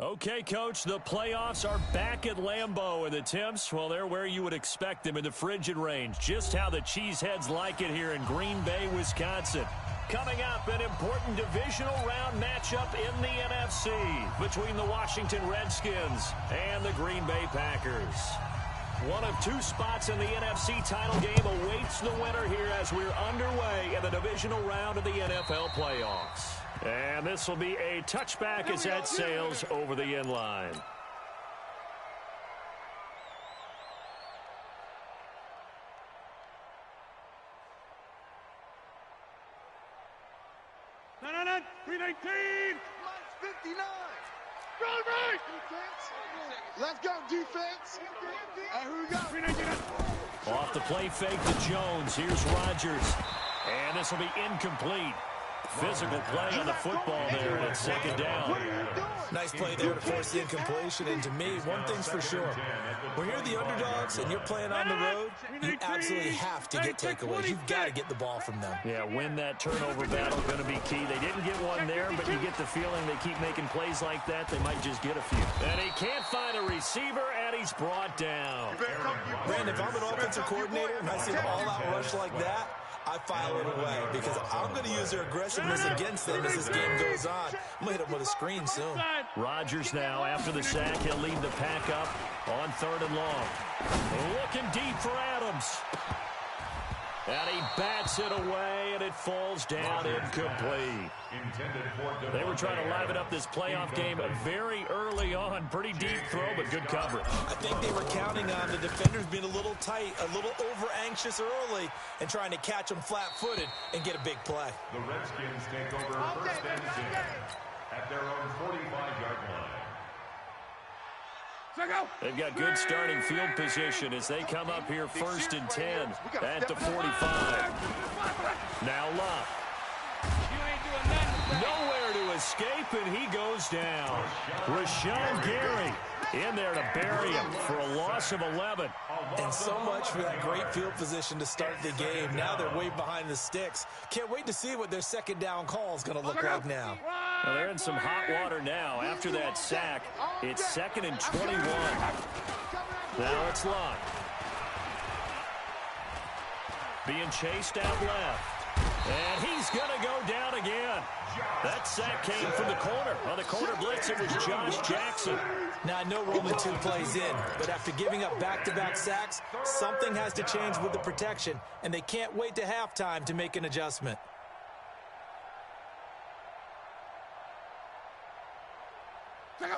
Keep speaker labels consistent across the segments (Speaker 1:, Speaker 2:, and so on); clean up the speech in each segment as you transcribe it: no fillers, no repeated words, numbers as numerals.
Speaker 1: Okay, Coach, the playoffs are back at Lambeau, and the temps, well, they're where you would expect them in the frigid range. Just how the Cheeseheads like it here in Green Bay, Wisconsin. Coming up, an important divisional round matchup in the NFC between the Washington Redskins and the Green Bay Packers. One of two spots in the NFC title game awaits the winner here as we're underway in the divisional round of the NFL playoffs. And this will be a touchback as that sails over the end line.
Speaker 2: No, 319.
Speaker 3: 59.
Speaker 2: Run right.
Speaker 3: Let's go, defense. And who we got?
Speaker 2: 319.
Speaker 1: Off the play fake to Jones. Here's Rodgers. And this will be incomplete. Physical play on the football there, and it's second down.
Speaker 4: Nice play there to force the incompletion, and to me, one thing's for sure. When you're the underdogs and you're playing on the road, you absolutely have to get takeaways. You've got to get the ball from them.
Speaker 1: Yeah, win that turnover battle, going to be key. They didn't get one there, but you get the feeling they keep making plays like that, they might just get a few. And he can't find a receiver, and he's brought down.
Speaker 4: Brandon, if I'm an offensive coordinator and I see an all-out rush like that, I file it away because I'm going to use their aggressiveness against them as this game goes on. I'm going to hit them with a screen soon.
Speaker 1: Rodgers now, after the sack, he'll lead the pack up on 3rd and long. Looking deep for Adams. And he bats it away, and it falls down incomplete. They were trying to liven up this playoff game very early on. Pretty deep throw, but good coverage.
Speaker 4: I think they were counting on the defenders being a little tight, a little over-anxious early, and trying to catch them flat-footed and get a big play.
Speaker 5: The Redskins take over first and 10 at their own 45-yard line.
Speaker 1: They've got good starting field position as they come up here 1st and 10 at the 45. Now Luck. Nowhere to escape, and he goes down. Rashawn Gary in there to bury him for a loss of 11.
Speaker 4: And so much for that great field position to start the game. Now they're way behind the sticks. Can't wait to see what their second down call is going to look like now.
Speaker 1: Well, they're in some hot water now. After that sack, it's 2nd and 21. Now it's Luck. Being chased out left. And he's going to go down again. That sack came from the corner. On the corner blitz, it was Josh Jackson.
Speaker 4: Now, I know we're only 2 plays in, but after giving up back-to-back sacks, something has to change with the protection, and they can't wait to halftime to make an adjustment.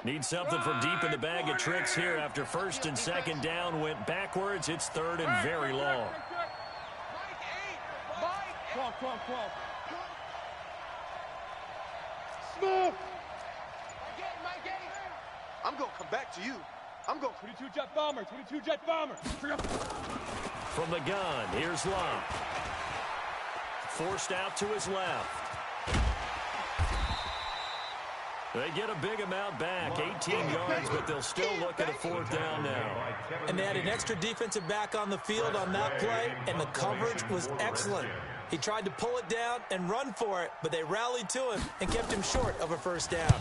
Speaker 1: Need something from deep in the bag of tricks here after 1st and 2nd down went backwards. It's 3rd and very long.
Speaker 2: 12. Smooth.
Speaker 3: I'm going to come back to you. I'm going
Speaker 2: 22 jet bomber.
Speaker 1: From the gun, here's Love. Forced out to his left. They get a big amount back, 18 yards, but they'll still look at a 4th down now.
Speaker 4: And they had an extra defensive back on the field on that play, and the coverage was excellent. He tried to pull it down and run for it, but they rallied to him and kept him short of a 1st down.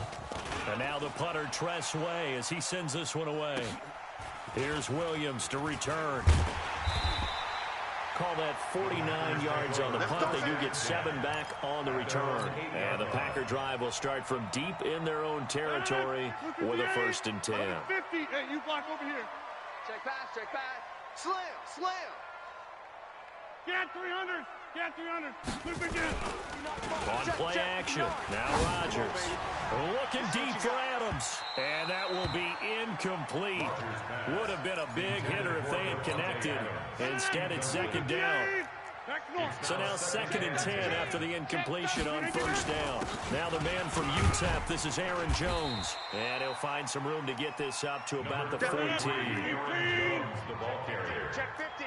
Speaker 1: And now the punter, Tress Way, as he sends this one away. Here's Williams to return. Call that 49 yards on the punt. They do get 7 back on the return. And the Packer drive will start from deep in their own territory with a 1st and 10.
Speaker 2: 50. Hey, you block over here.
Speaker 3: Check pass. Slam.
Speaker 2: Get 300. Look again.
Speaker 1: On play action. Now Rodgers. Looking deep for Adams. And that will be incomplete. Would have been a big hitter if they had connected. Instead, it's 2nd down. So now 2nd and 10 after the incompletion on 1st down. Now the man from UTEP, this is Aaron Jones. And he'll find some room to get this up to about the 14.
Speaker 3: Check 50.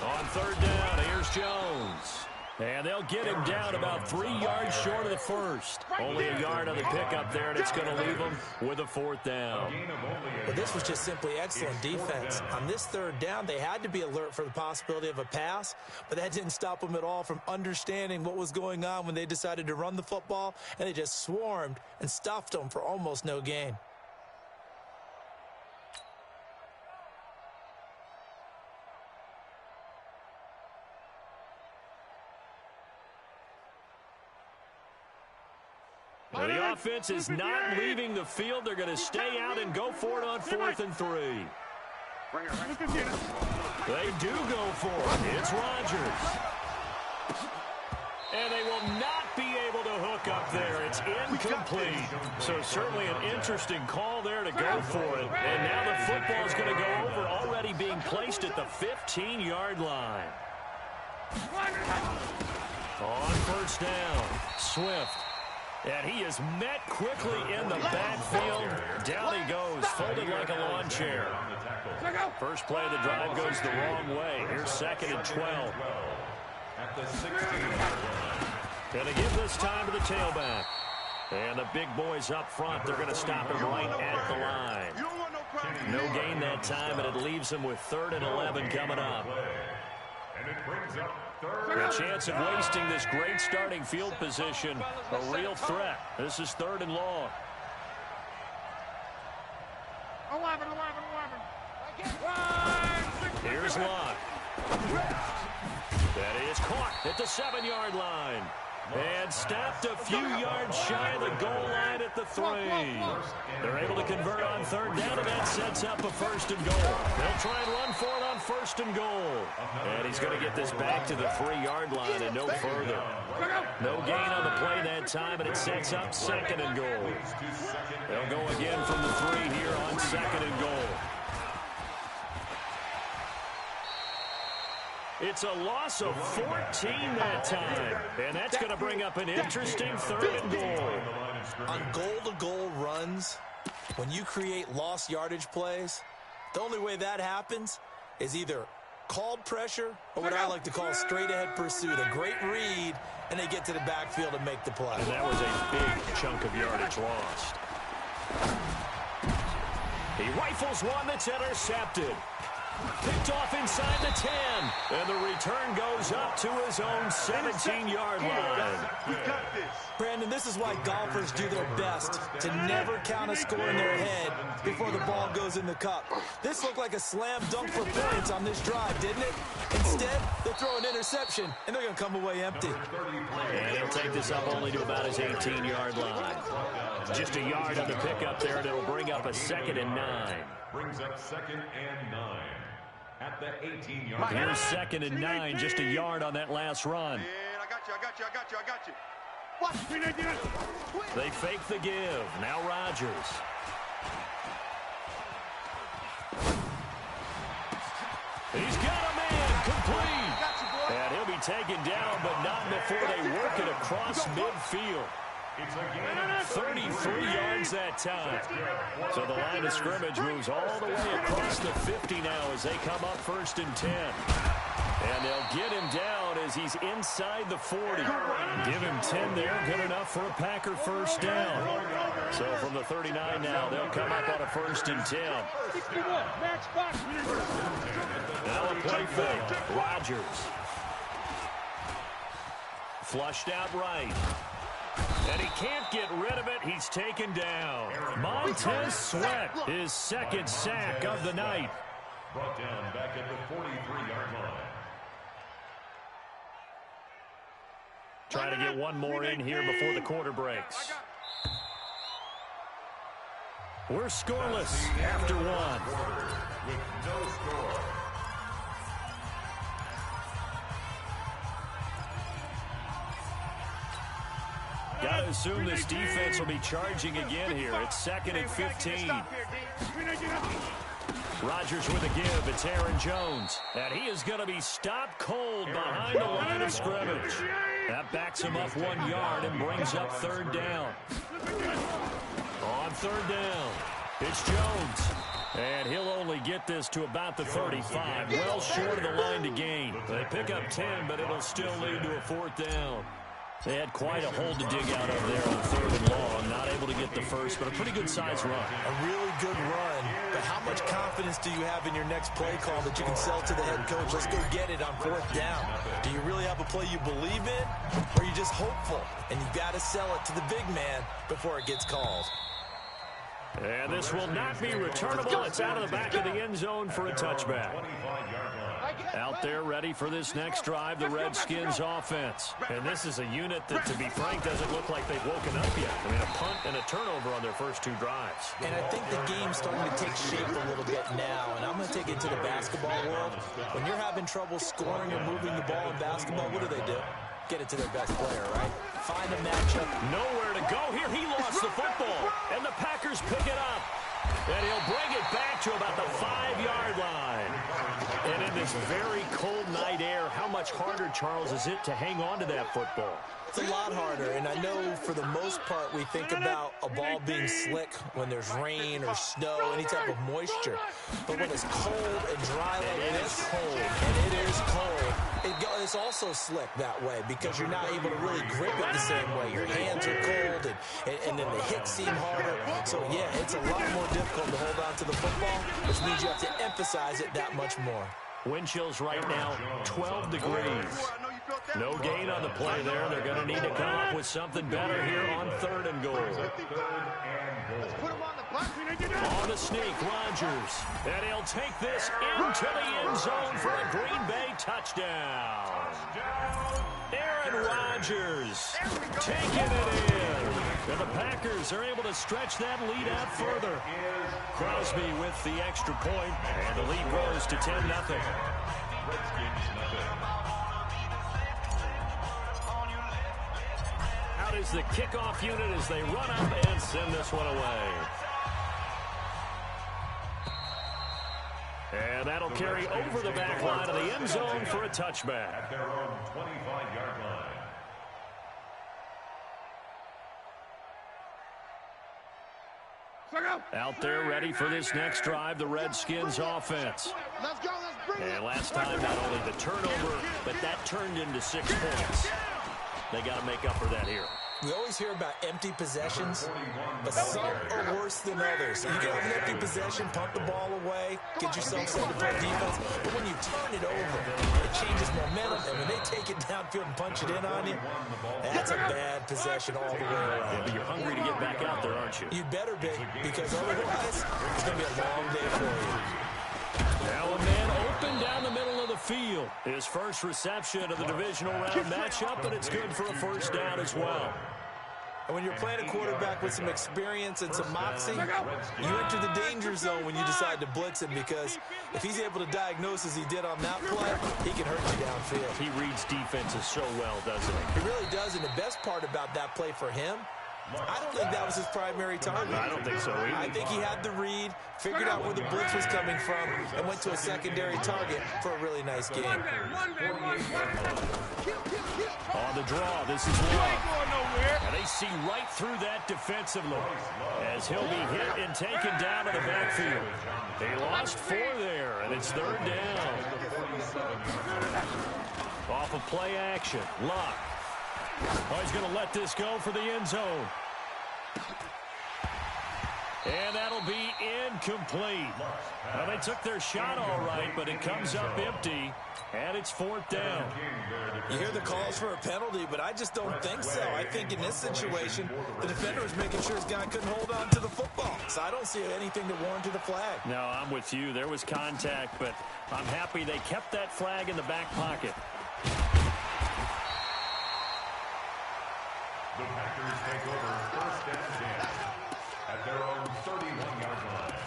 Speaker 1: On 3rd down, here's Jones. And they'll get him down about 3 yards short of the first. Only a yard on the pickup there, and it's going to leave him with a 4th down.
Speaker 4: Well, this was just simply excellent defense. On this 3rd down, they had to be alert for the possibility of a pass, but that didn't stop them at all from understanding what was going on when they decided to run the football, and they just swarmed and stuffed them for almost no gain.
Speaker 1: Well, the offense is not leaving the field. They're going to stay out and go for it on 4th and 3. They do go for it. It's Rodgers. And they will not be able to hook up there. It's incomplete. So certainly an interesting call there to go for it. And now the football is going to go over, already being placed at the 15-yard line. On 1st down, Swift. And he is met quickly in the backfield. Down he goes, folded like a lawn chair. First play of the drive goes the wrong way. Here's 2nd and 12.
Speaker 5: At the 16-yard line.
Speaker 1: Going to give this time to the tailback. And the big boys up front, they're going to stop him right at the line. No gain that time, and it leaves him with 3rd and 11 coming up.
Speaker 5: And it brings up
Speaker 1: A chance of wasting this great starting field position. A real threat. This is 3rd and long.
Speaker 2: 11.
Speaker 1: Here's Lott. That is caught at the 7-yard line. And stopped a few yards shy of the goal line at the 3. They're able to convert on 3rd down, and that sets up a 1st and goal. They'll try and run for it on 1st and goal. And he's going to get this back to the 3-yard line and no further. No gain on the play that time, and it sets up 2nd and goal. They'll go again from the 3 here on 2nd and goal. It's a loss of 14 that time, and that's going to bring up an interesting 3rd and goal.
Speaker 4: On goal-to-goal runs, when you create lost yardage plays, the only way that happens is either called pressure or what I like to call straight-ahead pursuit. A great read, and they get to the backfield and make the play.
Speaker 1: And that was a big chunk of yardage lost. He rifles one that's intercepted. Picked off inside the 10. And the return goes up to his own 17-yard line.
Speaker 4: Brandon, this is why golfers do their best to never count a score in their head before the ball goes in the cup. This looked like a slam dunk for points on this drive, didn't it? Instead, they throw an interception, and they're going to come away empty.
Speaker 1: And he'll take this up only to about his 18-yard line. Just a yard on the pickup there, and it'll bring up a 2nd and 9.
Speaker 5: Brings up 2nd and 9 at the 18-yard line.
Speaker 1: Here's 2nd and 9, just a yard on that last run.
Speaker 2: I got you. What?
Speaker 1: They fake the give. Now Rodgers. He's got a man complete. And he'll be taken down, but not before they work it across midfield. 33 yards that time. So the line of scrimmage moves all the way across the 50 now as they come up 1st and 10. And they'll get him down as he's inside the 40. Give him 10 there, good enough for a Packer 1st down. So from the 39 now, they'll come up on a 1st and 10. Now a play fake. Rodgers. Flushed out right. And he can't get rid of it. He's taken down. Montez Sweat, his 2nd sack of the night.
Speaker 5: Brought down back at the 43-yard line.
Speaker 1: Trying to get one more in here before the quarter breaks. We're scoreless after one.
Speaker 5: With no score.
Speaker 1: Got to assume this defense will be charging again here. It's 2nd and 15. Rodgers with a give. It's Aaron Jones. And he is going to be stopped cold behind the line of scrimmage. That backs him up 1 yard and brings up 3rd down. On 3rd down, it's Jones. And he'll only get this to about the 35, well short of the line to gain. They pick up 10, but it'll still lead to a 4th down. They had quite a hole to dig out of there on 3rd and long. Not able to get the first, but a pretty good-sized run.
Speaker 4: A really good run. But how much confidence do you have in your next play call that you can sell to the head coach? Let's go get it on 4th down. Do you really have a play you believe in, or are you just hopeful? And you got to sell it to the big man before it gets called.
Speaker 1: And this will not be returnable. It's out of the back of the end zone for a touchback. Out there ready for this next drive, the Redskins offense. And this is a unit that, to be frank, doesn't look like they've woken up yet. I mean, a punt and a turnover on their first 2 drives.
Speaker 4: And I think the game's starting to take shape a little bit now. And I'm going to take it to the basketball world. When you're having trouble scoring or moving the ball in basketball, what do? Get it to their best player, right? Find a matchup.
Speaker 1: Nowhere to go here. He lost the football. And the Packers pick it up. And he'll bring it back to about the 5-yard line. And in this very cold night air, how much harder, Charles, is it to hang on to that football?
Speaker 4: It's a lot harder, and I know for the most part we think about a ball being slick when there's rain or snow, any type of moisture. But when it's cold and dry like this, it's also slick that way because you're not able to really grip it the same way. Your hands are cold, and then the hits seem harder. So, yeah, it's a lot more difficult to hold on to the football, which means you have to emphasize it that much more.
Speaker 1: Wind chills right now, 12 degrees. No gain on the play there. They're going to need to come up with something better here on 3rd and goal. On the sneak, Rodgers. And he'll take this into the end zone for a Green Bay touchdown. Aaron Rodgers taking it in. And the Packers are able to stretch that lead out further. Crosby with the extra point, and the lead grows to 10-0. Out is the kickoff unit as they run up and send this one away. And that'll carry over the back line of the end zone for a touchback.
Speaker 5: At their own 25-yard line.
Speaker 1: Out there ready for this next drive, the Redskins offense.
Speaker 3: Let's go, let's bring it.
Speaker 1: And last time, not only the turnover, but that turned into 6 points. They got to make up for that here.
Speaker 4: We always hear about empty possessions, but some are worse than others. You can have an empty possession, punt the ball away, get yourself set to play defense, but when you turn it over, it changes momentum, and when they take it downfield and punch it in on you, that's a bad possession all the way around.
Speaker 1: Yeah, but you're hungry to get back out there, aren't you?
Speaker 4: You better be, because otherwise, it's going to be a long day for you.
Speaker 1: Now a man open down the middle of the field. His first reception of the divisional round matchup, but it's good for a 1st down as well.
Speaker 4: And when you're playing a quarterback with some experience and some moxie, you enter the danger zone when you decide to blitz him, because if he's able to diagnose as he did on that play, he can hurt you downfield.
Speaker 1: He reads defenses so well, doesn't he?
Speaker 4: He really does, and the best part about that play for him, I don't think that was his primary target.
Speaker 1: I don't think so either.
Speaker 4: I think he had the read, figured out where the blitz was coming from, and went to a secondary target for a really nice game.
Speaker 1: On the draw, this is Love. And they see right through that defensively as he'll be hit and taken down to the backfield. They lost 4 there, and it's 3rd down. Off of play action, Luck. Oh, he's going to let this go for the end zone. And that'll be incomplete. Well, they took their shot all right, but it comes up empty, and it's 4th down.
Speaker 4: You hear the calls for a penalty, but I just don't think so. I think in this situation, the defender was making sure his guy couldn't hold on to the football. So I don't see anything that warranted a flag.
Speaker 1: No, I'm with you. There was contact, but I'm happy they kept that flag in the back pocket.
Speaker 5: The Packers take over 1st and 10 at their own 31-yard line.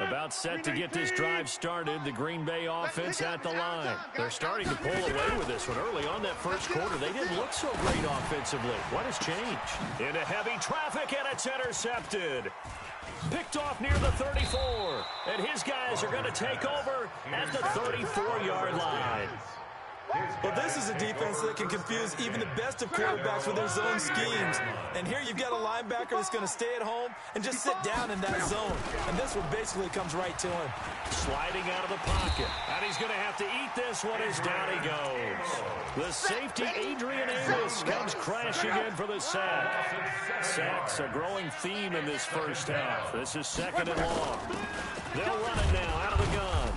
Speaker 1: About set to get this drive started, the Green Bay offense at the line. They're starting to pull away with this one. Early on that first quarter, they didn't look so great offensively. What has changed? Into heavy traffic, and it's intercepted. Picked off near the 34, and his guys are going to take over at the 34-yard line.
Speaker 4: Well, this is a defense that can confuse even the best of quarterbacks with their zone schemes. And here you've got a linebacker that's going to stay at home and just sit down in that zone. And this one basically comes right to him.
Speaker 1: Sliding out of the pocket. And he's going to have to eat this one as down he goes. The safety, Adrian Amos, comes crashing in for the sack. Sacks a growing theme in this first half. This is 2nd and long. They'll run it now out of the gun.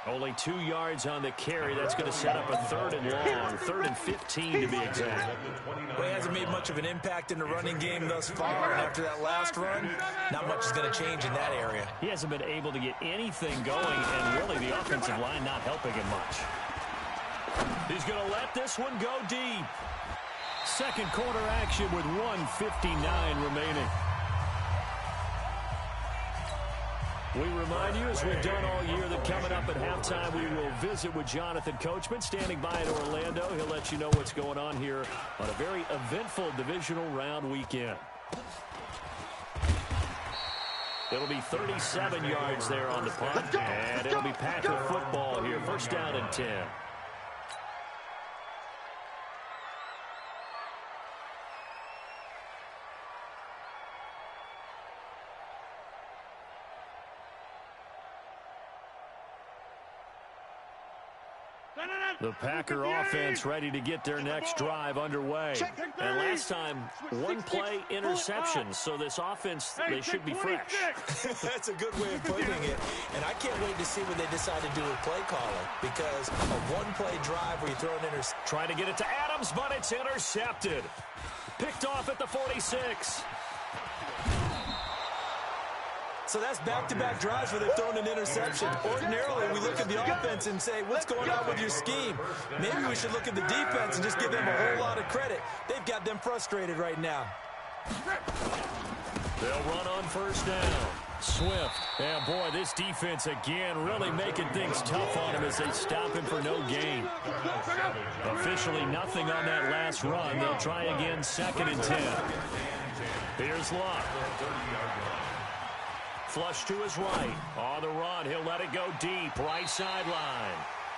Speaker 1: Only 2 yards on the carry. That's going to set up a 3rd and long, 3rd and 15 to be exact.
Speaker 4: Well, he hasn't made much of an impact in the running game thus far, and after that last run, not much is going to change in that area.
Speaker 1: He hasn't been able to get anything going, and really the offensive line not helping him much. He's going to let this one go deep. Second quarter action with 1:59 remaining. We remind you, as we've done all year, that coming up at halftime, we will visit with Jonathan Coachman, standing by in Orlando. He'll let you know what's going on here on a very eventful divisional round weekend. It'll be 37 yards there on the punt, and it'll be Packer football here. 1st down and 10. The Packer offense ready to get their next drive underway. And last time, 1-play interception. So this offense, they should be fresh.
Speaker 4: That's a good way of putting it. And I can't wait to see what they decide to do with play calling. Because a 1-play drive where you throw an interception.
Speaker 1: Trying to get it to Adams, but it's intercepted. Picked off at the 46.
Speaker 4: So that's back-to-back drives where they've thrown an interception. Ordinarily, we look at the offense and say, what's going on with your scheme? Maybe we should look at the defense and just give them a whole lot of credit. They've got them frustrated right now.
Speaker 1: They'll run on 1st down. Swift. And, boy, this defense again really making things tough on him as they stop him for no gain. Officially nothing on that last run. They'll try again 2nd and 10. Here's Luck. Flush to his right. On the run, he'll let it go deep. Right sideline.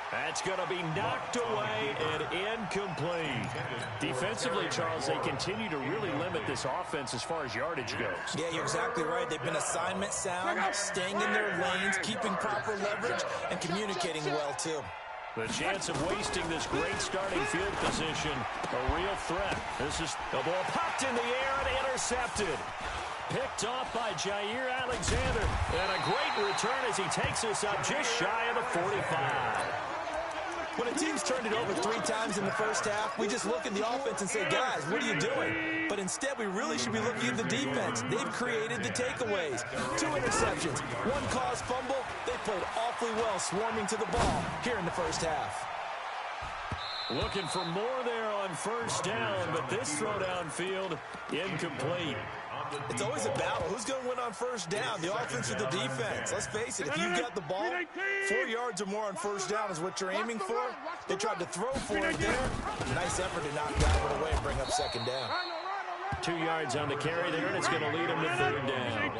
Speaker 1: That's going to be knocked away and incomplete. Defensively, Charles, they continue to really limit this offense as far as yardage goes.
Speaker 4: Yeah, you're exactly right. They've been assignment sound, staying in their lanes, keeping proper leverage, and communicating well, too.
Speaker 1: The chance of wasting this great starting field position, a real threat. This is the ball popped in the air and intercepted. Picked off by Jair Alexander. And a great return as he takes us up just shy of the 45.
Speaker 4: When a team's turned it over 3 times in the first half, we just look at the offense and say, guys, what are you doing? But instead, we really should be looking at the defense. They've created the takeaways. 2 interceptions, 1 caused fumble. They played awfully well swarming to the ball here in the first half.
Speaker 1: Looking for more there on 1st down, but this throw downfield incomplete.
Speaker 4: It's always a battle. Who's going to win on 1st down, the offense or the defense? Let's face it, if you've got the ball, 4 yards or more on 1st down is what you're aiming for. They tried to throw for it there. Nice effort to knock that away and bring up 2nd down.
Speaker 1: 2 yards on the carry there, and it's going to lead them to 3rd down.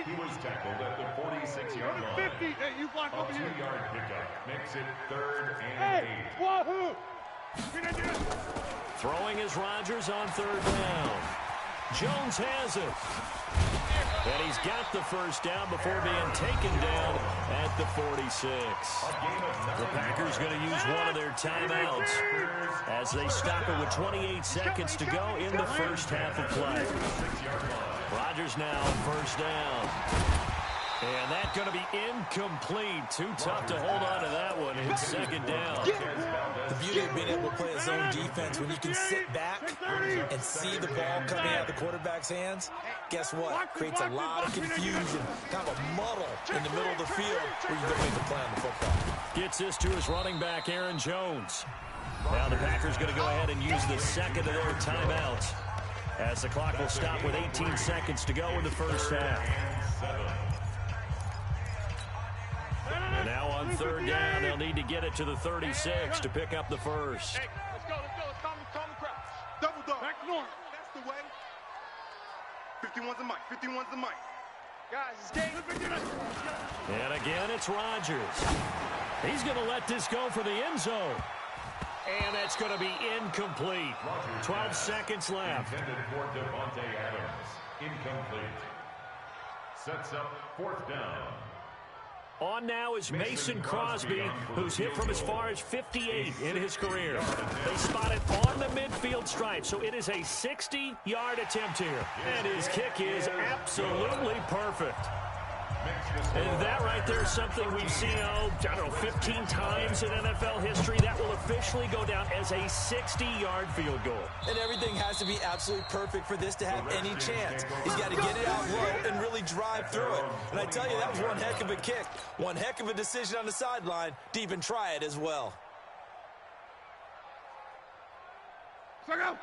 Speaker 5: He was tackled at the 46-yard line. A 2-yard pickup makes it 3rd and 8.
Speaker 3: Wahoo!
Speaker 1: Throwing is Rodgers on 3rd down. Jones has it. And he's got the 1st down before being taken down at the 46. The Packers going to use one of their timeouts as they stop it with 28 seconds to go in the first half of play. Rodgers now on 1st down. And that's going to be incomplete. Too tough to hold on to that one. It's 2nd down.
Speaker 4: The beauty of being able to play a zone defense when you can sit back and see the ball coming out of the quarterback's hands, guess what? Creates a lot of confusion, kind of a muddle in the middle of the field where you go make a play on the football.
Speaker 1: Gets this to his running back, Aaron Jones. Now the Packers going to go ahead and use the 2nd of their timeouts as the clock will stop with 18 seconds to go in the first half. And now on 3rd down, they'll need to get it to the 36 to pick up the 1st.
Speaker 2: Hey, let's go. Let's calm the crowd. Double dog. Back north. That's the way. 51's the mic. 51's the mic. Guys, it's game.
Speaker 1: And again, it's Rodgers. He's going to let this go for the end zone. And that's going to be incomplete. 12 seconds left.
Speaker 5: Intended for Devontae Adams. Incomplete. Sets up 4th down.
Speaker 1: On now is Mason Crosby, who's hit from as far as 58 in his career. They spot it on the midfield stripe, so it is a 60-yard attempt here. And his kick is absolutely perfect. And that right there is something we've seen, I don't know, 15 times in NFL history. That will officially go down as a 60-yard field goal.
Speaker 4: And everything has to be absolutely perfect for this to have any chance. He's got to get it out low and really drive through it. And I tell you, that was one heck of a kick. One heck of a decision on the sideline to even try it as well.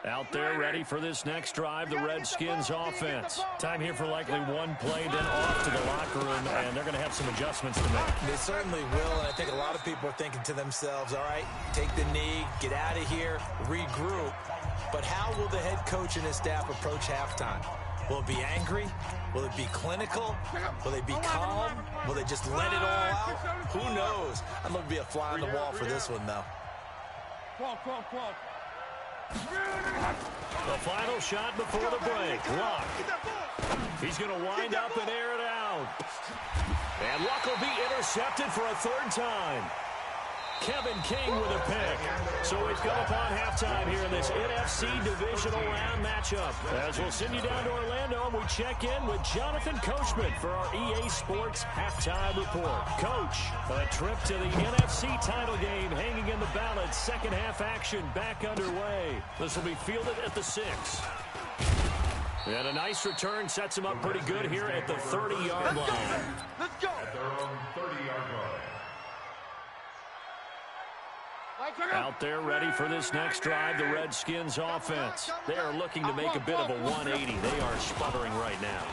Speaker 1: Out there ready for this next drive, the Redskins offense. Time here for likely one play, then off to the locker room, and they're going to have some adjustments to make.
Speaker 4: They certainly will, and I think a lot of people are thinking to themselves, all right, take the knee, get out of here, regroup. But how will the head coach and his staff approach halftime? Will it be angry? Will it be clinical? Will they be calm? Will they just let it all out? Who knows? I'd love to be a fly on the wall for this one, though.
Speaker 1: The final shot before the break. Luck. He's going to wind up and air it out. And Luck will be intercepted for a 3rd time. Kevin King with a pick. So we've come upon halftime here in this NFC Divisional Round matchup. As we'll send you down to Orlando, and we check in with Jonathan Coachman for our EA Sports Halftime Report. Coach, a trip to the NFC title game hanging in the balance. Second half action back underway. This will be fielded at the 6. And a nice return sets him up pretty good here at the 30-yard line.
Speaker 2: Let's go.
Speaker 5: At their own 30-yard line.
Speaker 1: Out there ready for this next drive, the Redskins offense. They are looking to make a bit of a 180. They are sputtering right now.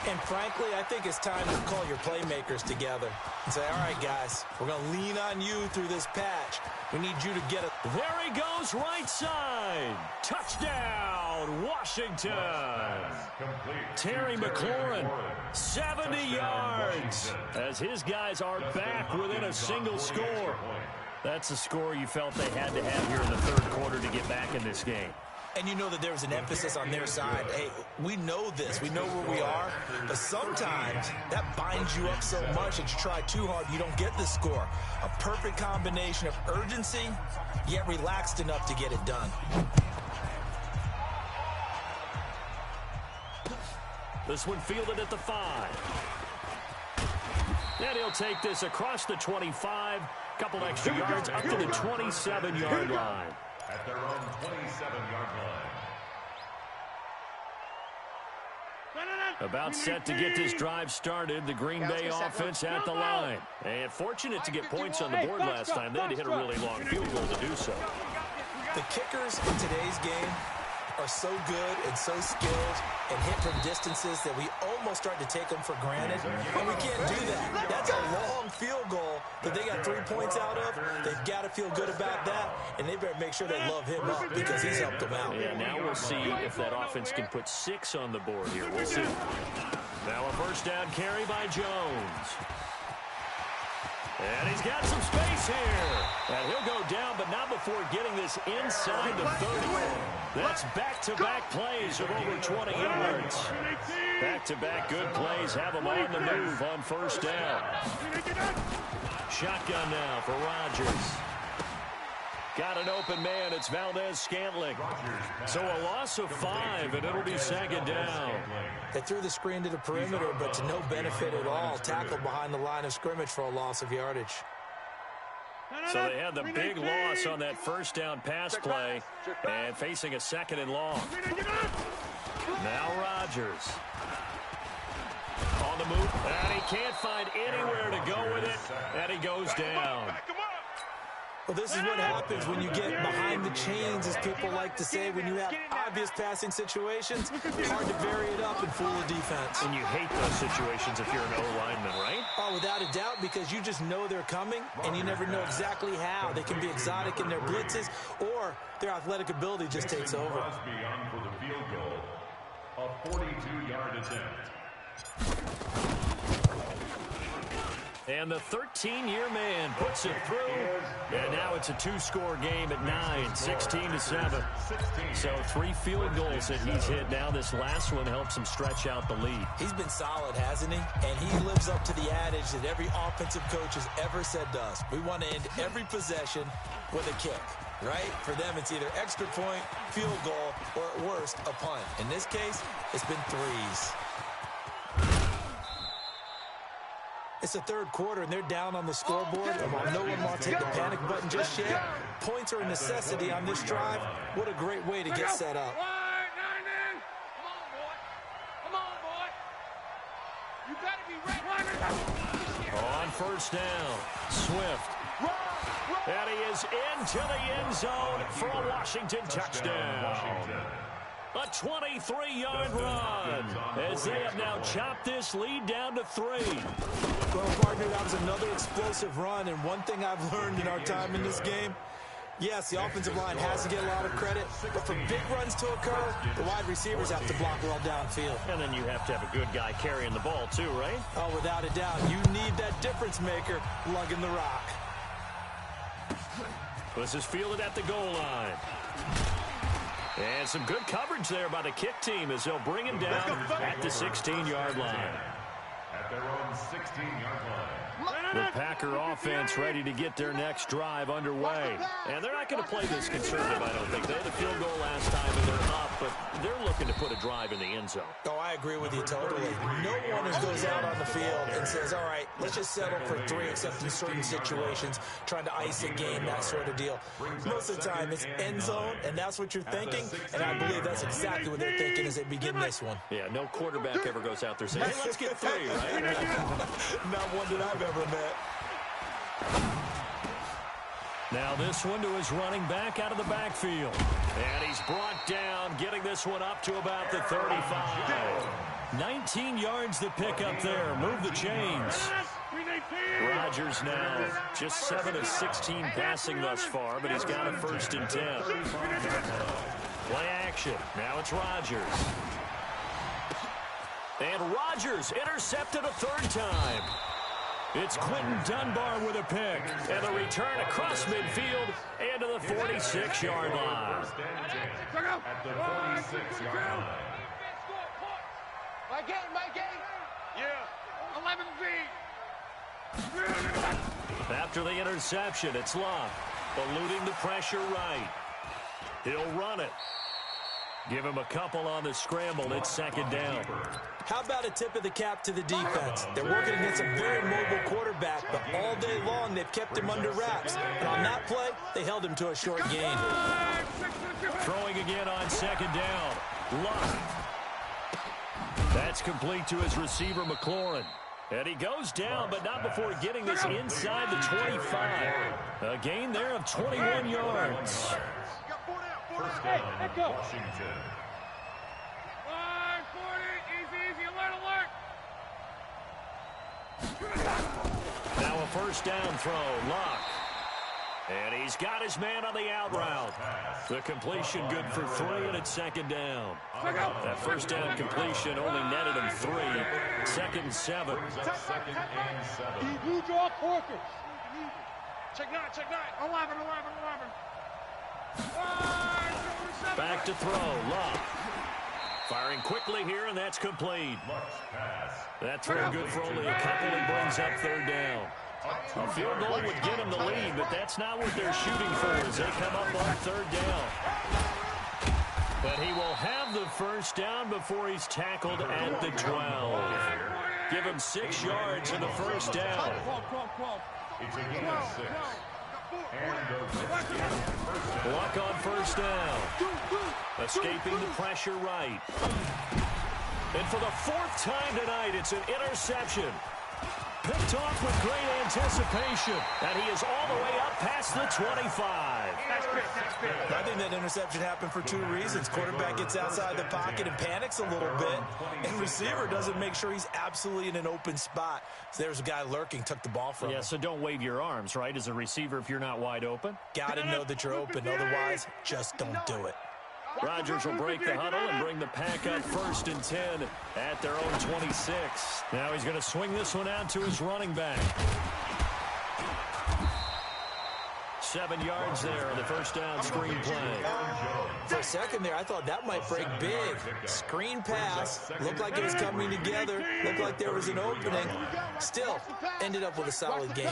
Speaker 4: And frankly, I think it's time to call your playmakers together and say, all right, guys, we're going to lean on you through this patch. We need you to get it.
Speaker 1: There he goes, right side. Touchdown, Washington. Terry McLaurin, 70 yards. As his guys are back within a single score. That's a score you felt they had to have here in the 3rd quarter to get back in this game.
Speaker 4: And you know that there was an emphasis on their side. Hey, we know this. We know where we are. But sometimes that binds you up so much that you try too hard, you don't get the score. A perfect combination of urgency, yet relaxed enough to get it done.
Speaker 1: This one fielded at the 5. And he'll take this across the 25. Couple extra yards up to the 27-yard line.
Speaker 5: At their own 27-yard line.
Speaker 1: About set to get this drive started. The Green Bay offense at the line. And fortunate to get points on the board last time. They had to hit a really long field goal to do so.
Speaker 4: The kickers in today's game are so good and so skilled and hit from distances that we almost start to take them for granted. And we can't do that. That's a long field goal that they got 3 points out of. They've got to feel good about that, and they better make sure they love him up because he's helped them out.
Speaker 1: Yeah, now we'll see if that offense can put 6 on the board here. We'll see. Now a first down carry by Jones. And he's got some space here. And he'll go down, but not before getting this inside the 30. That's back-to-back plays of over 20 yards. Back-to-back good plays have him on the move on first down. Shotgun now for Rodgers. Got an open man. It's Valdez-Scantling. So a loss of 5, and it'll be 2nd down.
Speaker 4: They threw the screen to the perimeter, but to no benefit at all. Tackled behind the line of scrimmage for a loss of yardage.
Speaker 1: So they had the big loss on that first down pass play and facing a 2nd and long. Now Rodgers. On the move, and he can't find anywhere to go with it, and he goes down.
Speaker 4: Well, this is what happens when you get behind the chains, as people like to say. When you have obvious passing situations, hard to vary it up and fool the defense.
Speaker 1: And you hate those situations if you're an O-lineman, right?
Speaker 4: Oh, without a doubt, because you just know they're coming, and you never know exactly how. They can be exotic in their blitzes, or their athletic ability just takes over.
Speaker 5: Crosby on for the field goal. A 42-yard attempt.
Speaker 1: And the 13-year man puts it through. And now it's a two-score game at 9, 16-7. So 3 field goals that he's hit now. This last one helps him stretch out the lead.
Speaker 4: He's been solid, hasn't he? And he lives up to the adage that every offensive coach has ever said to us. We want to end every possession with a kick, right? For them, it's either extra point, field goal, or at worst, a punt. In this case, it's been threes. It's the third quarter, and they're down on the scoreboard. And while no one wants to hit the panic button just yet, points are a necessity on this drive. What a great way to get set up.
Speaker 5: Come on, boy. You better be ready.
Speaker 1: On first down, Swift. And he is into the end zone for a Washington touchdown. A 23-yard run as they have now chopped this lead down to 3.
Speaker 4: Well, partner, that was another explosive run, and one thing I've learned in our time in this game, yes, the offensive line has to get a lot of credit, but for big runs to occur, the wide receivers have to block well downfield.
Speaker 1: And then you have to have a good guy carrying the ball too, right?
Speaker 4: Oh, without a doubt. You need that difference maker lugging the rock.
Speaker 1: This is fielded at the goal line. And some good coverage there by the kick team as they'll bring him down at the 16-yard line.
Speaker 5: At their own 16-yard line.
Speaker 1: The Packer offense ready to get their next drive underway. And they're not going to play this conservative, I don't think. They had a field goal last time and they're up, but they're looking to put a drive in the end zone.
Speaker 4: Oh, I agree with you totally. No one goes out on the field and says, all right, let's just settle for 3, except in certain situations, trying to ice a game, that sort of deal. Most of the time, it's end zone, and that's what you're thinking, and I believe that's exactly what they're thinking as they begin this one.
Speaker 1: Yeah, no quarterback ever goes out there saying, hey, let's get 3, right?
Speaker 4: Not one that I've ever met.
Speaker 1: Now this one to his running back out of the backfield. And he's brought down, getting this one up to about the 35. 19 yards to pick up there. Move the chains. Rodgers now just 7 of 16 passing thus far, but he's got a 1st and 10. Play action. Now it's Rodgers. And Rodgers intercepted a 3rd time. It's Quentin Dunbar with a pick. And the return across midfield and to the 46-yard line.
Speaker 5: At the 46-yard line.
Speaker 3: My game.
Speaker 5: Yeah. 11 feet.
Speaker 1: After the interception, it's Luck. Eluding the pressure right. He'll run it. Give him a couple on the scramble. It's 2nd down.
Speaker 4: How about a tip of the cap to the defense? They're working against a very mobile quarterback, but all day long they've kept him under wraps. And on that play, they held him to a short gain.
Speaker 1: Throwing again on 2nd down. Luck. That's complete to his receiver, McLaurin. And he goes down, but not before getting this inside the 25. A gain there of 21 yards.
Speaker 5: First down, Washington. Easy, alert.
Speaker 1: Now a 1st down throw, Luck. And he's got his man on the out route. The completion good for 3, and it's 2nd down. That 1st down completion only netted him 3. 2nd and 7.
Speaker 5: 2nd and 7.
Speaker 3: You draw Corker.
Speaker 5: Check 9. 11.
Speaker 1: Back to throw, Luck. Firing quickly here, and that's complete. That throw good for only a couple and brings up 3rd down. A field goal would get him the lead, but that's not what they're shooting for as they come up on 3rd down. But he will have the 1st down before he's tackled at the 12. Give him 6 yards in the 1st down.
Speaker 5: It's a gain of 6.
Speaker 1: Luck on 1st down. Escaping the pressure right. And for the 4th time tonight, it's an interception. Picked off with great anticipation. And he is all the way up past the 25.
Speaker 4: I think that interception happened for 2 reasons. Quarterback gets outside the pocket and panics a little bit. And receiver doesn't make sure he's absolutely in an open spot. So there's a guy lurking, took the ball from him.
Speaker 1: Yeah, so don't wave your arms, right, as a receiver if you're not wide open.
Speaker 4: Got to know that you're open. Otherwise, just don't do it.
Speaker 1: Rodgers will break the huddle and bring the pack up 1st and 10 at their own 26. Now he's going to swing this one out to his running back. 7 yards there on the first down screen play.
Speaker 4: For a second there, I thought that might break big. Screen pass. Looked like it was coming together. Looked like there was an opening. Still, ended up with a solid game.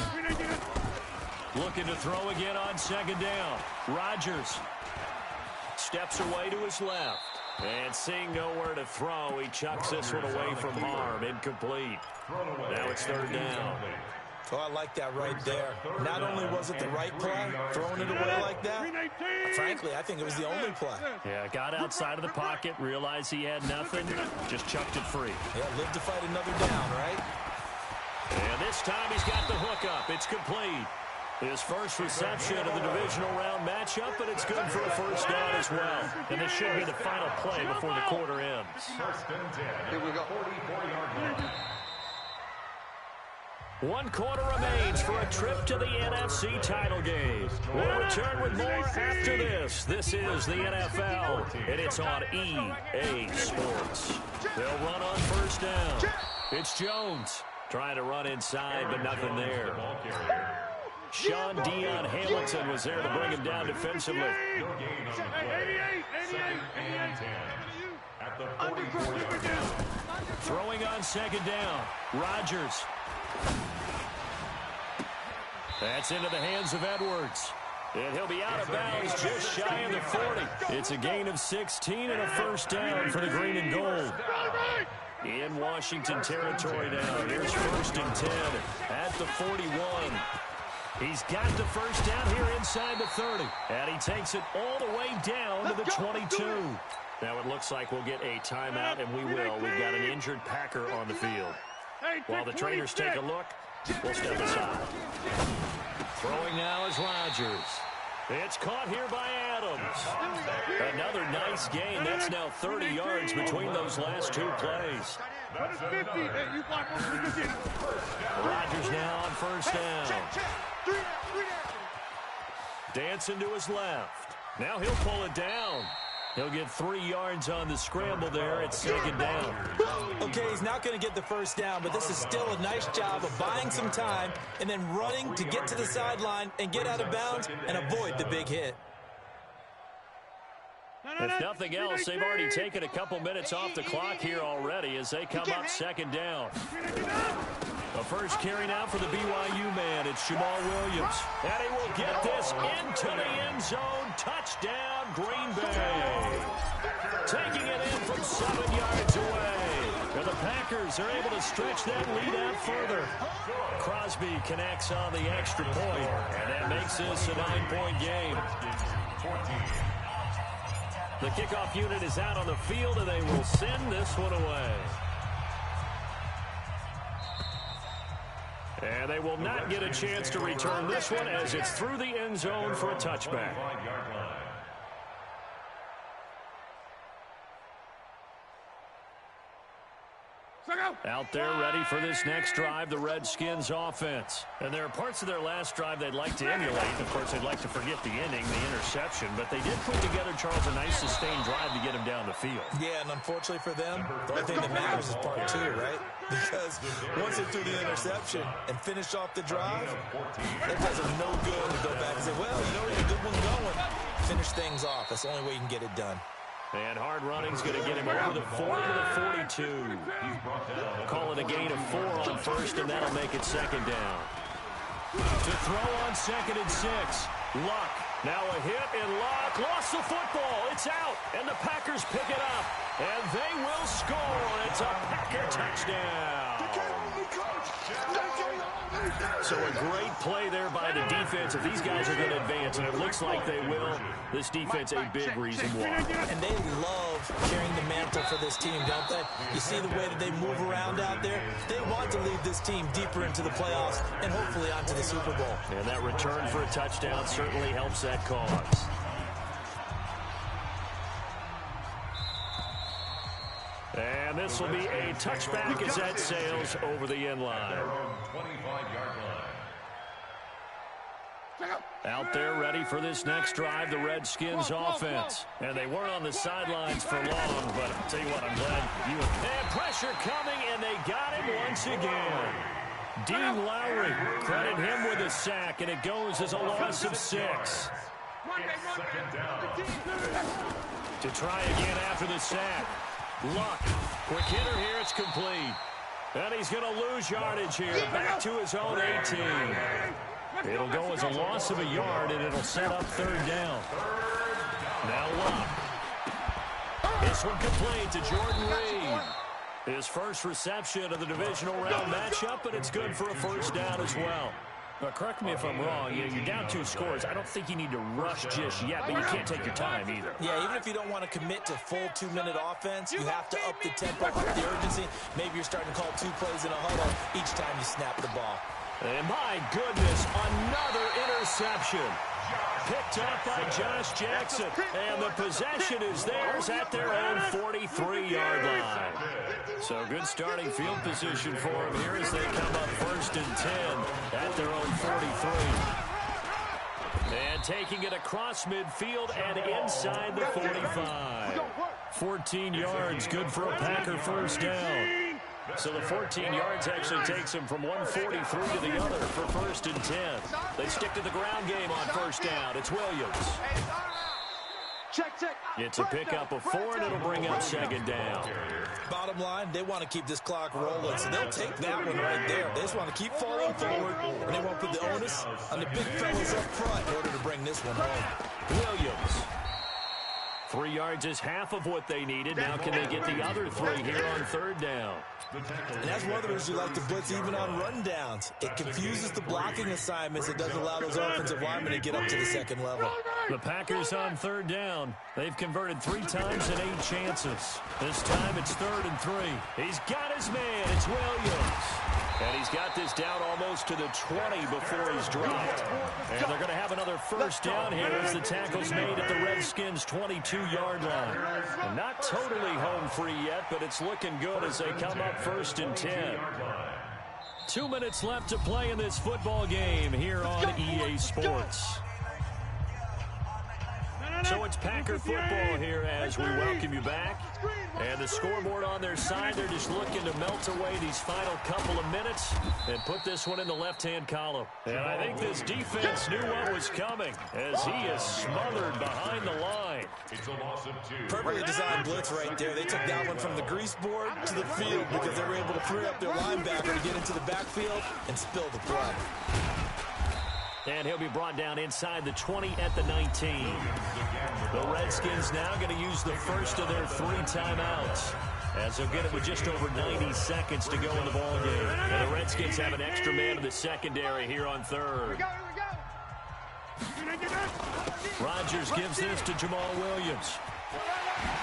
Speaker 1: Looking to throw again on 2nd down. Rodgers steps away to his left. And seeing nowhere to throw, he chucks this one away from harm. Incomplete. Now it's 3rd down.
Speaker 4: Oh, I like that right there. Not only was it the right play, throwing it away like that, frankly, I think it was the only play.
Speaker 1: Yeah, got outside of the pocket, realized he had nothing, just chucked it free.
Speaker 4: Yeah, lived to fight another down, right?
Speaker 1: And this time he's got the hook up. It's complete. His first reception of the divisional round matchup, but it's good for a 1st down as well. And this should be the final play before the quarter ends.
Speaker 2: 1st and 10. Here we go. 44-yard line.
Speaker 1: 1 quarter remains for a trip to the NFC title game. We'll return with more after this. This is the NFL, and it's on EA Sports. They'll run on 1st down. It's Jones trying to run inside, but nothing there. Sean Dion Hamilton was there to bring him down defensively. Throwing on 2nd down. Rodgers. That's into the hands of Edwards. And he'll be out of bounds just shy of the 40. It's a gain of 16 and a 1st down for the green and gold. In Washington territory now. Here's 1st and 10 at the 41. He's got the 1st down here inside the 30. And he takes it all the way down to the 22. Now it looks like we'll get a timeout, and we will. We've got an injured Packer on the field. While the trainers take a look, we'll step aside. Throwing now is Rodgers. It's caught here by Adams. Another nice gain. That's now 30 yards between those last 2 plays. Rodgers now on 1st down. Dancing to his left. Now he'll pull it down. He'll get 3 yards on the scramble there at 2nd down.
Speaker 4: Okay, he's not going to get the 1st down, but this is still a nice job of buying some time and then running to get to the sideline and get out of bounds and avoid the big hit.
Speaker 1: If nothing else, they've already taken a couple minutes off the clock here already as they come up 2nd down. The first carry now for the BYU man. It's Jamal Williams. And he will get this into the end zone. Touchdown, Green Bay. Taking it in from 7 yards away. And the Packers are able to stretch that lead out further. Crosby connects on the extra point, and that makes this a 9-point game. The kickoff unit is out on the field, and they will send this one away. And they will not get a chance to return this one as it's through the end zone for a touchback. Out there ready for this next drive, the Redskins offense. And there are parts of their last drive they'd like to emulate. Of course, they'd like to forget the inning, the interception. But they did put together, Charles, a nice sustained drive to get him down the field.
Speaker 4: Yeah, and unfortunately for them, the only thing that matters is part 2, right? Because once they threw the interception and finished off the drive, that does them no good to go back and say, well, you know, we had a good one going. Finish things off. That's the only way you can get it done.
Speaker 1: And hard running's going to get him over the 40 to the 42. Call it a gain of 4 on 1st, and that'll make it 2nd down. To throw on 2nd and 6. Luck. Now a hit, and Luck lost the football. It's out, and the Packers pick it up. And they will score. It's a Packer touchdown. So a great play there by the defense. If these guys are going to advance, and it looks like they will, this defense a big reason why.
Speaker 4: And they love carrying the mantle for this team, don't they? You see the way that they move around out there? They want to lead this team deeper into the playoffs and hopefully onto the Super Bowl.
Speaker 1: And that return for a touchdown certainly helps that cause. And this will be a touchback as that sails over the end line. Out there ready for this next drive, the Redskins offense. And they weren't on the sidelines for long, but I'll tell you what, I'm glad you had pressure coming, and they got him once again. Dean Lowry, credit him with a sack, and it goes as a loss of 6. To try again after the sack. Luck, quick hitter here, it's complete. And he's going to lose yardage here, back to his own 18. It'll go as a loss of a yard, and it'll set up 3rd down. Now Luck. This one complete to Jordan Reed. His first reception of the divisional round matchup, and it's good for a 1st down as well. Now, correct me if I'm wrong. You're down 2 scores. I don't think you need to rush just yet, but you can't take your time either.
Speaker 4: Yeah, even if you don't want to commit to full 2-minute offense, you have to up the tempo, up the urgency. Maybe you're starting to call 2 plays in a huddle each time you snap the ball.
Speaker 1: And my goodness, another interception. Picked up by Josh Jackson. And the possession is theirs at their own 43-yard line. So good starting field position for them here as they come up 1st and 10 at their own 43. And taking it across midfield and inside the 45. 14 yards, good for a Packer 1st down. So the 14 yards actually takes him from 143 to the other for 1st and 10. They stick to the ground game on 1st down. It's Williams. It's a pickup of 4, and it'll bring up 2nd down.
Speaker 4: Bottom line, they want to keep this clock rolling, so they'll take that one right there. They just want to keep falling forward, and they want to put the onus on the big fellas up front in order to bring this one home.
Speaker 1: Williams. 3 yards is half of what they needed. Now can they get the other 3 here on 3rd down?
Speaker 4: And that's one of the reasons you like to blitz even on rundowns. It confuses the blocking assignments. It doesn't allow those offensive linemen to get up to the 2nd level.
Speaker 1: The Packers on 3rd down. They've converted 3 times and 8 chances. This time it's 3rd and 3. He's got his man. It's Williams. And he's got this down almost to the 20 before he's dropped. And they're going to have another 1st down here as the tackle's made at the Redskins' 22-yard line. And not totally home free yet, but it's looking good as they come up 1st and 10. 2 minutes left to play in this football game here on EA Sports. So it's Packer football here as we welcome you back. And the scoreboard on their side, they're just looking to melt away these final couple of minutes and put this one in the left-hand column. And I think this defense knew what was coming as he is smothered behind the line.
Speaker 4: Perfectly designed blitz right there. They took that one from the grease board to the field because they were able to free up their linebacker to get into the backfield and spill the blood.
Speaker 1: And he'll be brought down inside the 20 at the 19. The Redskins now going to use the first of their 3 timeouts, as they'll get it with just over 90 seconds to go in the ball game. And the Redskins have an extra man in the secondary here on 3rd. Rodgers gives this to Jamal Williams.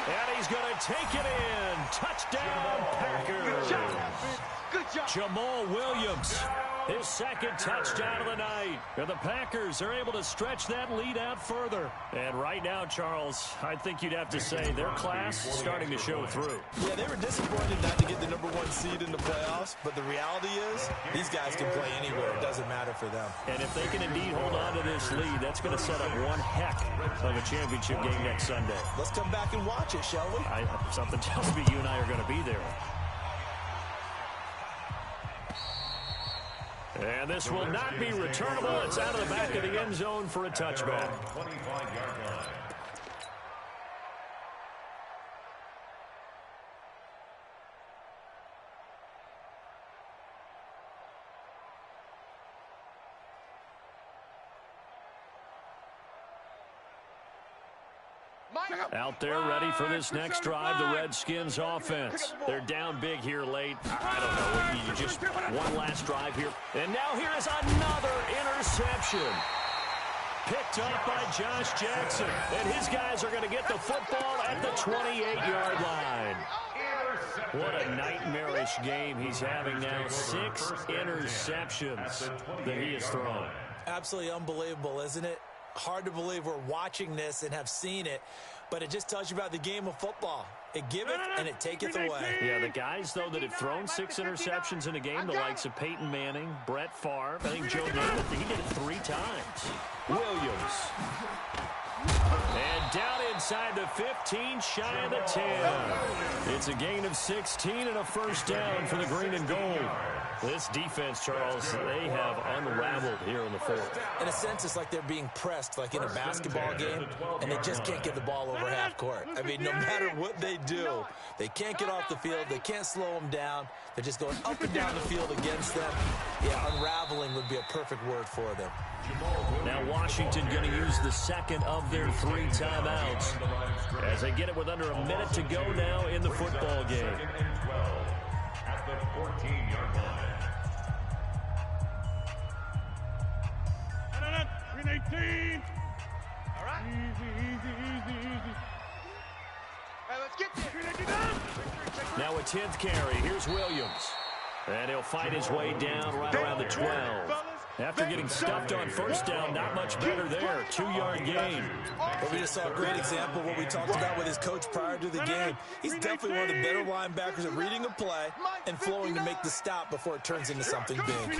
Speaker 1: And he's going to take it in. Touchdown, Packers. Good job. Jamal Williams. His 2nd touchdown of the night. And the Packers are able to stretch that lead out further. And right now, Charles, I think you'd have to say their class starting to show through.
Speaker 4: Yeah, they were disappointed not to get the #1 seed in the playoffs, but the reality is these guys can play anywhere. It doesn't matter for them.
Speaker 1: And if they can indeed hold on to this lead, that's going to set up one heck of a championship game next Sunday.
Speaker 4: Let's come back and watch it, shall we?
Speaker 1: Something tells me you and I are going to be there. And this will not be returnable. It's out of the back of the end zone for a touchback.
Speaker 5: 25-yard line.
Speaker 1: Out there ready for this next drive, the Redskins offense. They're down big here late. I don't know. You just one last drive here. And now here is another interception. Picked up by Josh Jackson. And his guys are going to get the football at the 28-yard line. What a nightmarish game he's having now. 6 interceptions that he has thrown.
Speaker 4: Absolutely unbelievable, isn't it? Hard to believe we're watching this and have seen it, but it just tells you about the game of football. It giveth and it taketh away.
Speaker 1: Yeah, the guys, though, that have thrown 6 interceptions in a game, the likes of Peyton Manning, Brett Favre, I think Joe Namath, he did it 3 times. Williams. And down inside the 15, shy of the 10. It's a gain of 16 and a first down for the green and gold. This defense, Charles, they have unraveled here in the fourth.
Speaker 4: In a sense, it's like they're being pressed, like in a basketball game, and they just can't get the ball over half court. I mean, no matter what they do, they can't get off the field. They can't slow them down. They're just going up and down the field against them. Yeah, unraveling would be a perfect word for them.
Speaker 1: Now Washington going to use the second of their 3 timeouts as they get it with under a minute to go now in the football game.
Speaker 5: At the 14-yard line. 18.
Speaker 2: All right. Easy. Hey, let's get there.
Speaker 1: Now a 10th carry. Here's Williams. And he'll fight his way down right around the 12. After getting stuffed on first down, not much better there. 2-yard gain.
Speaker 4: But we just saw a great example of what we talked about with his coach prior to the game. He's definitely one of the better linebackers at reading a play and flowing to make the stop before it turns into something big.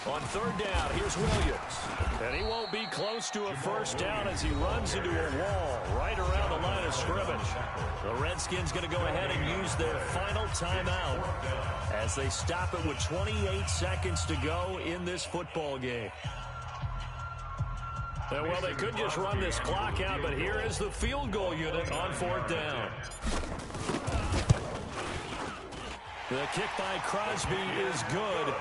Speaker 1: On 3rd down, here's Williams. And he won't be close to a first down as he runs into a wall right around the line of scrimmage. The Redskins going to go ahead and use their final timeout as they stop it with 28 seconds to go in this football game. Well, they could just run this clock out, but here is the field goal unit on 4th down. The kick by Crosby is good.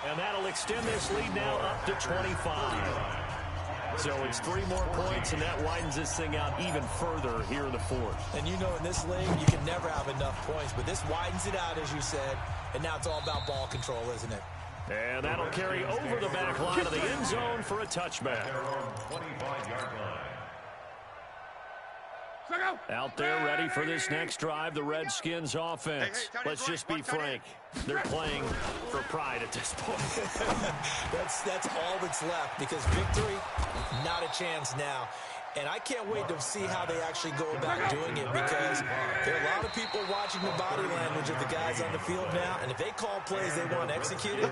Speaker 1: And that'll extend this lead now up to 25. So it's 3 more points, and that widens this thing out even further here in the fourth.
Speaker 4: And you know in this league, you can never have enough points, but this widens it out, as you said, and now it's all about ball control, isn't it?
Speaker 1: And that'll carry over the back line of the end zone for a touchback.
Speaker 5: 25-yard line.
Speaker 1: Out there ready for this next drive, the Redskins offense. Let's just be frank. They're playing for pride at this point.
Speaker 4: That's all that's left, because victory, not a chance now. And I can't wait to see how they actually go about doing it, because there are a lot of people watching the body language of the guys on the field now, and if they call plays they want executed,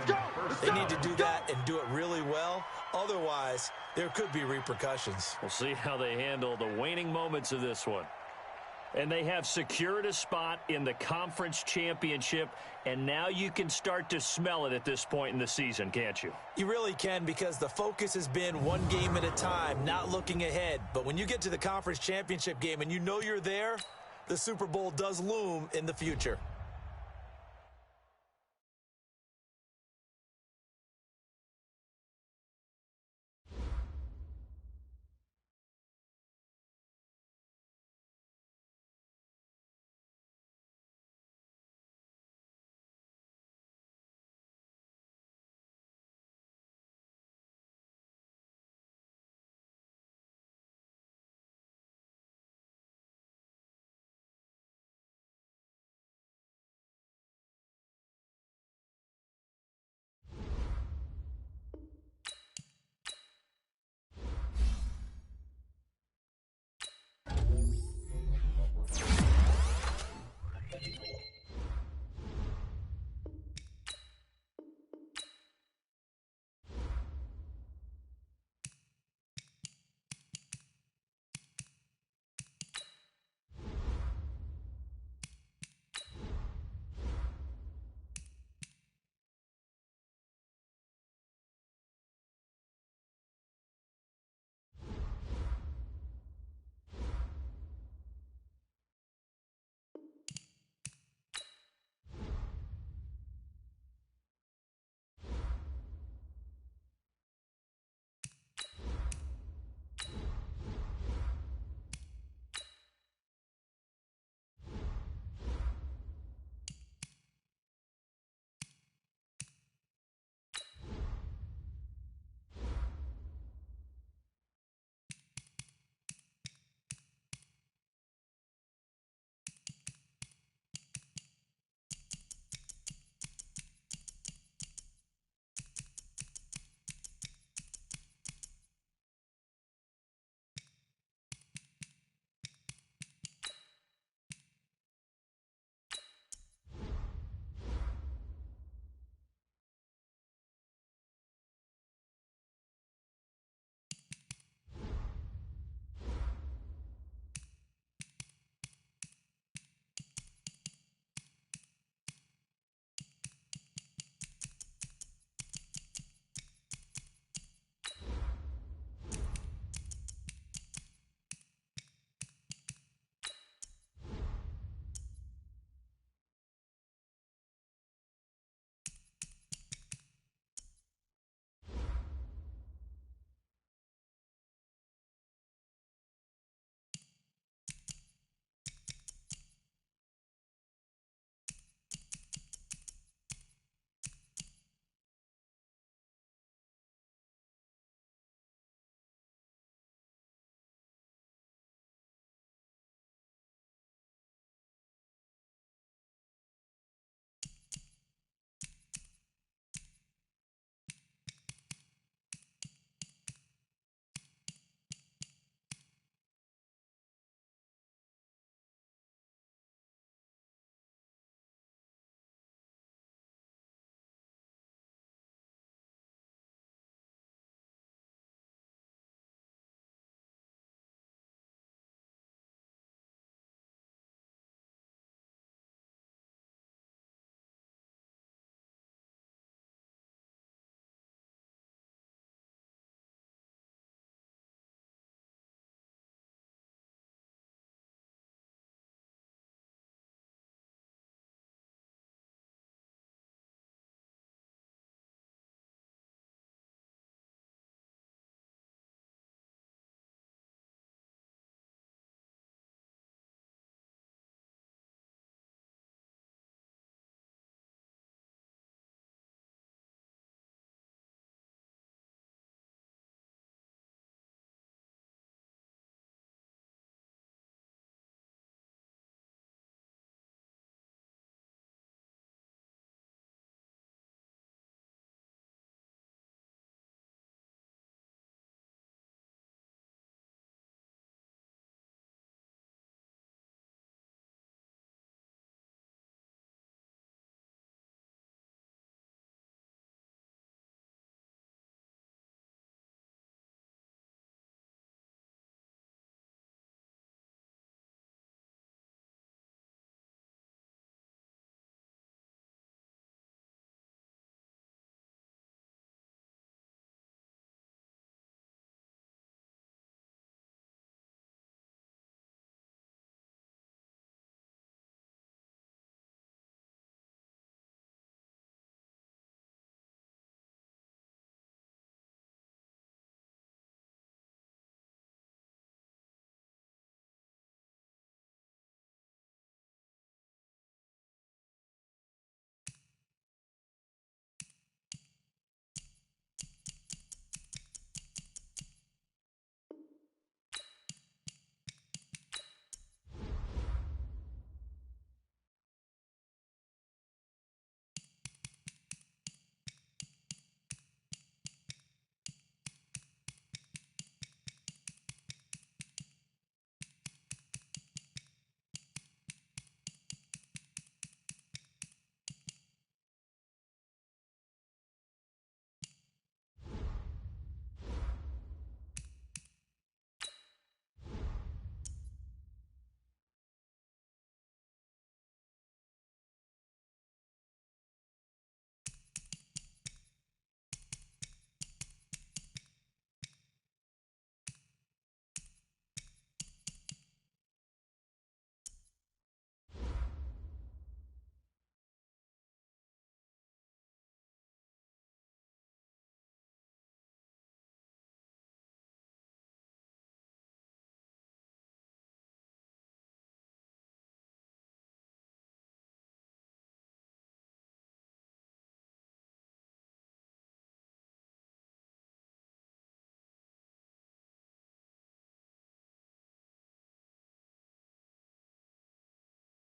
Speaker 4: they need to do that and do it really well. Otherwise, there could be repercussions.
Speaker 1: We'll see how they handle the waning moments of this one. And they have secured a spot in the conference championship, and now you can start to smell it at this point in the season, can't you?
Speaker 4: You really can, because the focus has been one game at a time, not looking ahead. But when you get to the conference championship game and you know you're there, the Super Bowl does loom in the future.